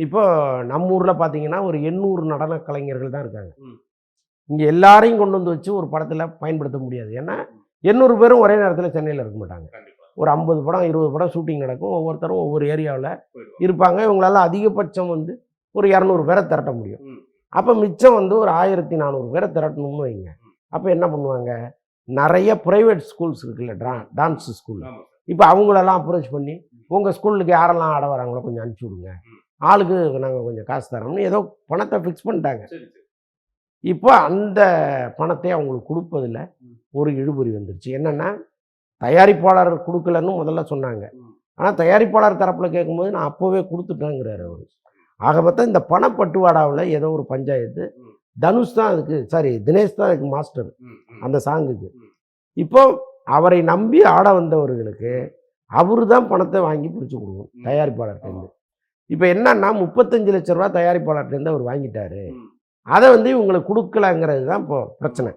இப்போ நம்ம ஊரில் பார்த்தீங்கன்னா ஒரு 800 நடன கலைஞர்கள் தான் இருக்காங்க. இங்கே எல்லாரையும் கொண்டு வந்து வச்சு ஒரு படத்தில் பயன்படுத்த முடியாது. ஏன்னா 800 பேரும் ஒரே நேரத்தில் சென்னையில் இருக்க மாட்டாங்க. ஒரு 50 படம் 20 படம் ஷூட்டிங் நடக்கும். ஒவ்வொருத்தரும் ஒவ்வொரு ஏரியாவில் இருப்பாங்க. இவங்களால அதிகபட்சம் ஒரு 200 பேரை திரட்ட முடியும். அப்போ மிச்சம் ஒரு 1400 பேரை திரட்டணும்னு வைங்க. அப்போ என்ன பண்ணுவாங்க, நிறைய ப்ரைவேட் ஸ்கூல்ஸ் இருக்குல்ல, டான்ஸ் ஸ்கூல். இப்போ அவங்களெல்லாம் அப்ரோச் பண்ணி உங்கள் ஸ்கூலுக்கு யாரெல்லாம் ஆட வராங்களோ கொஞ்சம் அனுப்பிச்சி விடுங்க, ஆளுக்கு நாங்கள் கொஞ்சம் காசு தரோம்னு ஏதோ பணத்தை ஃபிக்ஸ் பண்ணிட்டாங்க. இப்போ அந்த பணத்தை அவங்களுக்கு கொடுப்பதில் ஒரு இழுபறி வந்துருச்சு. என்னென்னா, தயாரிப்பாளர் கொடுக்கலன்னு முதல்ல சொன்னாங்க. ஆனால் தயாரிப்பாளர் தரப்பில் கேட்கும்போது நான் அப்போவே கொடுத்துட்டேங்கிறாரு அவர். ஆக மொத்தம் இந்த பணப்பட்டுவாடாவில் ஏதோ ஒரு பஞ்சாயத்து. தனுஷ் தான் அதுக்கு, தினேஷ் தான் அதுக்கு மாஸ்டர் அந்த சாங்குக்கு. இப்போ அவரை நம்பி ஆட வந்தவர்களுக்கு அவரு தான் பணத்தை வாங்கி பிடிச்சி கொடுக்கணும் தயாரிப்பாளர்கிட்டேருந்து. இப்போ என்னன்னா 35 லட்ச ரூபா தயாரிப்பாளர்கிட்டேருந்து அவர் வாங்கிட்டாரு. அதை இவங்களுக்கு கொடுக்கலங்கிறது தான் இப்போ பிரச்சனை.